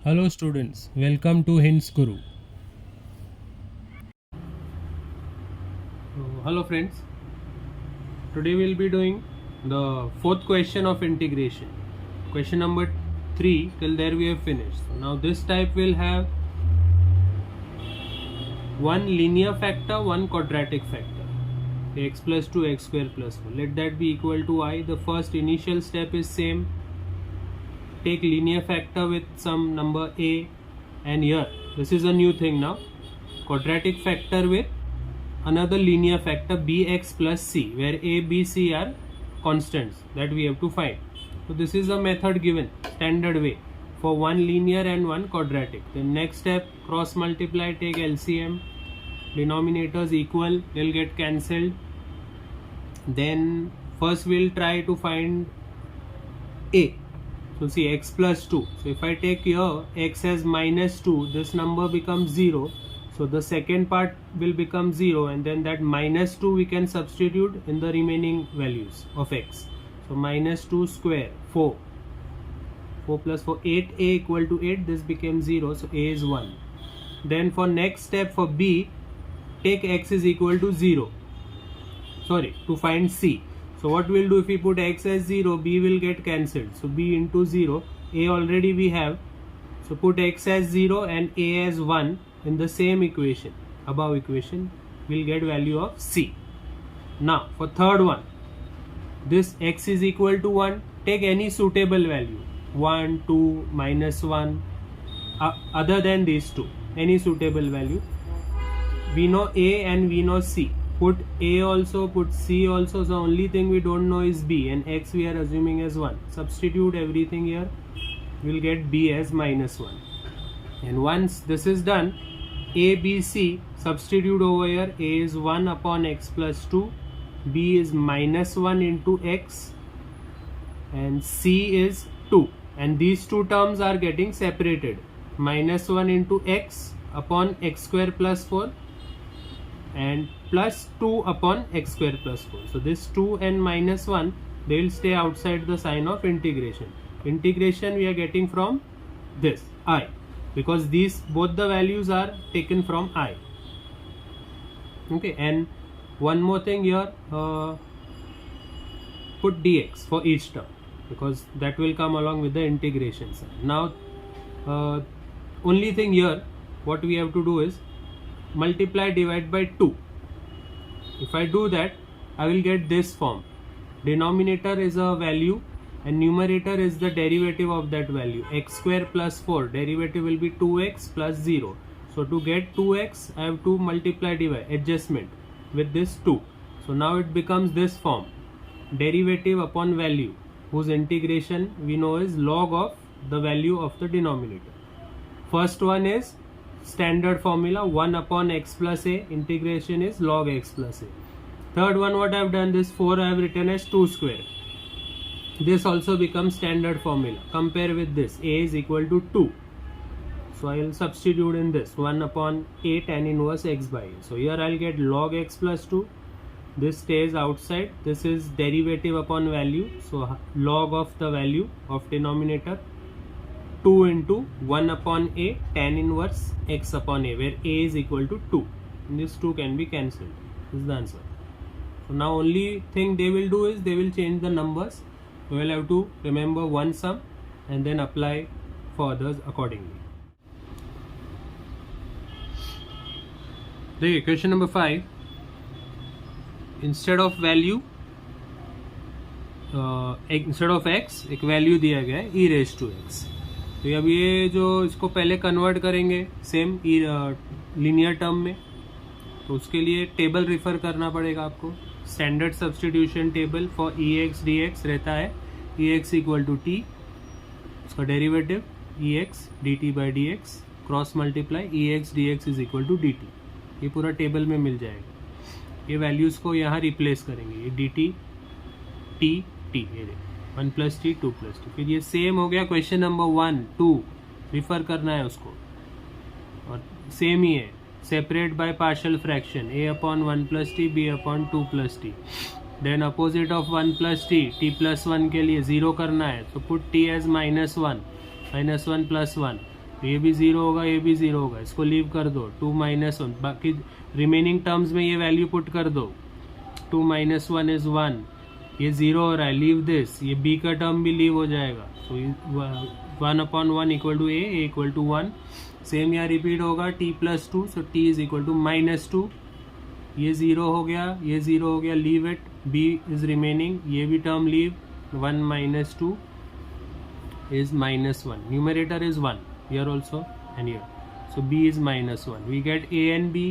Hello students, welcome to Hints Guru. Hello friends, today we will be doing the fourth question of integration. Question number 3, till there we have finished. So now this type will have one linear factor, one quadratic factor. X plus 2, x square plus 4. Let that be equal to I. The first initial step is same. Take linear factor with some number a, and here this is a new thing now, quadratic factor with another linear factor bx plus c, where a, b, c are constants that we have to find. So this is a method given, standard way for one linear and one quadratic. Then next step, cross multiply, take LCM, denominators equal, they'll get cancelled. Then first we'll try to find a. So see, x plus 2. So if I take here x as minus 2, this number becomes 0. So the second part will become 0, and then that minus 2 we can substitute in the remaining values of x. So minus 2 square, 4. 4 plus 4, 8, a equal to 8, this became 0, so a is 1. Then for next step for b, take x is equal to 0. Sorry, to find c. So what we'll do, if we put x as 0, b will get cancelled. So b into 0, a already we have. So put x as 0 and a as 1 in the same equation, above equation, we'll get value of c. Now for third one, this x is equal to 1, take any suitable value, 1, 2, minus 1, other than these two, any suitable value. We know a and we know c. Put a also, put c also. So the only thing we don't know is b, and x we are assuming as 1. Substitute everything here, we'll get b as minus 1. And once this is done, a, b, c, substitute over here. A is 1 upon x plus 2, b is minus 1 into x, and c is 2. And these two terms are getting separated. Minus 1 into x upon x square plus 4, and plus 2 upon x square plus 4. So this 2 and minus 1, they will stay outside the sign of integration. Integration we are getting from this I, because these both the values are taken from I. Okay, and one more thing here, put dx for each term, because that will come along with the integration sign. Now only thing here what we have to do is multiply, divide by 2. If I do that, I will get this form. Denominator is a value and numerator is the derivative of that value. X square plus 4, derivative will be 2x plus 0. So to get 2x, I have to multiply, divide, adjustment with this 2. So now it becomes this form. Derivative upon value, whose integration we know is log of the value of the denominator. First one is standard formula, 1 upon x plus a, integration is log x plus a. Third one, what I have done, this 4 I have written as 2 square. This also becomes standard formula. Compare with this, a is equal to 2. So I will substitute in this, 1 upon a tan inverse x by a. So here I will get log x plus 2. This stays outside. This is derivative upon value. So log of the value of denominator, 2 into 1 upon a tan inverse x upon a, where a is equal to 2. And this 2 can be cancelled. This is the answer. So now only thing they will do is they will change the numbers. We will have to remember one sum and then apply for others accordingly. The question number 5. Instead of value, instead of x एक value दिया गया है e raise to x. तो अब ये जो इसको पहले कन्वर्ट करेंगे सेम लीनियर टर्म में, तो उसके लिए टेबल रिफर करना पड़ेगा आपको. Standard substitution table for e x d x रहता है e x equal to t, उसका derivative e x d t by d x, cross multiply e x d x is equal to d t. ये पूरा table में मिल जाएगा. ये values को यहाँ रिप्लेस करेंगे, ये डी टी टी टी, ये 1 प्लस टी 2 प्लस टी. फिर ये सेम हो गया क्वेश्चन नंबर 1 2, रिफर करना है उसको, और सेम ही है, separate by partial fraction, a upon 1 plus t b upon 2 plus t. Then opposite of 1 plus t, t plus 1 के लिए 0 करना है, तो पुट t एज -1 -1 प्लस 1. तो ये भी 0 होगा, ये भी 0 होगा, इसको लीव कर दो, 2 - 1, बाकी रिमेनिंग टर्म्स में ये वैल्यू पुट कर दो, 2 - 1 इज 1, ये 0 हो रहा है, लीव दिस, ये b का टर्म भी लीव हो जाएगा, so 1/1 equal to a equal to 1, same यहाँ रिपीट होगा, t+2, so t is equal to -2, ये 0 हो गया, ये 0 हो गया, leave it, b is remaining, ये भी term leave, 1 - 2 is -1, numerator is 1 here also and here, so b is -1, we get a and b,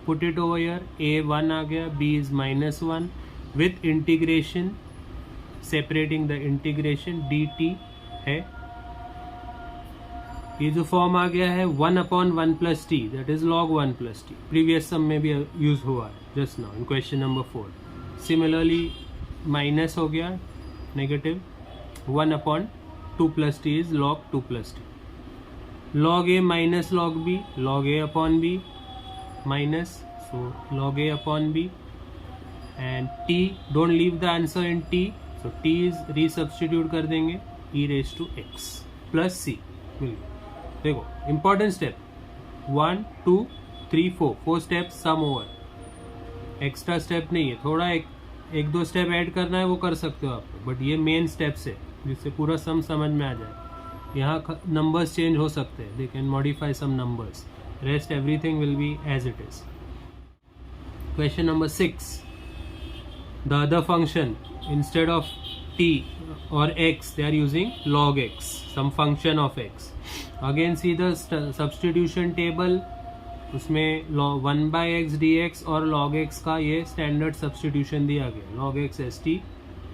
put it over here, a 1 आ गया, b is -1 with integration, separating the integration, dt है, ये जो form आ गया है 1/1 + t, that is log 1 + t, previous sum में भी use हुआ है just now in question number 4. Similarly minus हो गया, negative, 1/2 + t is log 2 + t, log a minus log b, log a upon b minus, so log a upon b, and t, don't leave the answer in t, so t is resubstitute कर देंगे, e⁻x plus c. देखो important step, 1 2 3 4 steps, सम over, extra step नहीं है, थोड़ा एक दो step add करना है वो कर सकते हो आप, बट ये मेन स्टेप्स है जिससे पूरा सम समझ में आ जाए. यहाँ नंबर्स चेंज हो सकते हैं, they can modify some numbers, rest everything will be as it is. Question number 6, the other function, instead of t or x, they are using log x, some function of x. Again see the substitution table, उसमें 1/x dx और log x का ये standard substitution दिया गया, log x as t,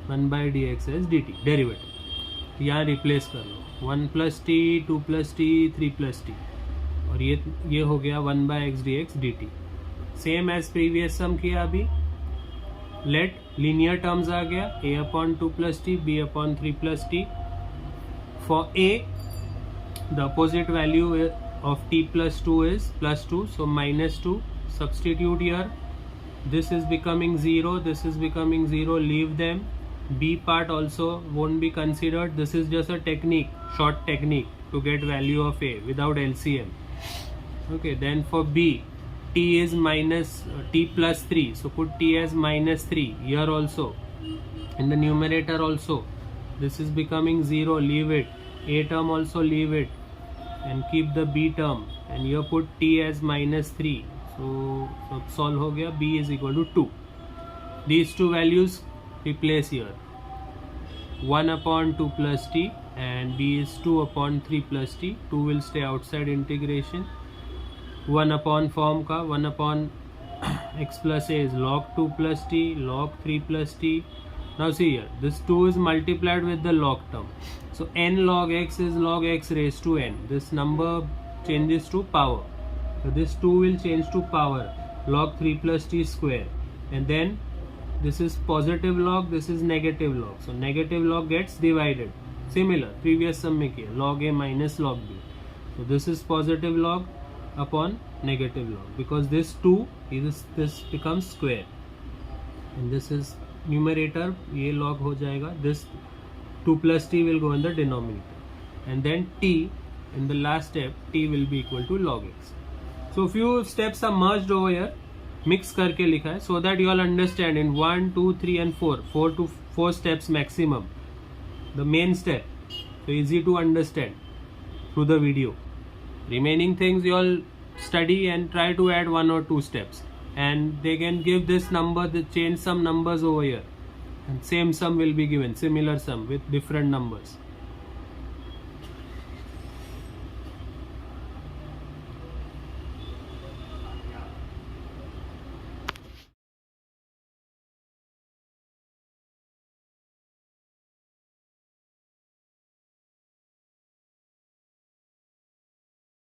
1/dx as dt, derivative यहाँ replace कर लो, 1 + t, 2 + t, 3 + t, और ये हो गया 1/x dx dt, same as previous sum किया अभी. लेट लीनियर टर्म्स आ गया, a/2 + t, b/3 + t. For a the opposite value of t + 2 is +2, so -2, substitute here, this is becoming 0, this is becoming 0, leave them, b part also won't be considered, this is just a technique, short technique to get value of a without LCM. Okay, then for b, t is t + 3, so put t as -3 here also, in the numerator also, this is becoming 0, leave it, a term also leave it, and keep the b term, and here put t as -3, so solve हो गया, b is equal to 2. These two values replace here, 1/2 + t and b is 2/3 + t, 2 will stay outside integration, 1 form का 1/x + a is log 2 + t, log 3 + t. Now see here, this 2 is multiplied with the log term, so n log x is log x raised to n, this number changes to power, so this 2 will change to power, log 3 + t square, and then this is positive log, this is negative log, so negative log gets divided, similar previous sum में किया, log a minus log b, so this is positive log upon negative log, because this 2 is, this becomes square, and this is numerator, ये log हो जाएगा, this 2 + t will go in the denominator, and then t in the last step, t will be equal to log x. So few steps are merged over here, mix करके लिखा है, so that you all understand in 1 2 3 and 4 steps maximum, the main step, so easy to understand through the video. Remaining things you all study and try to add 1 or 2 steps, and they can give this number, they change some numbers over here, and same sum will be given, similar sum with different numbers.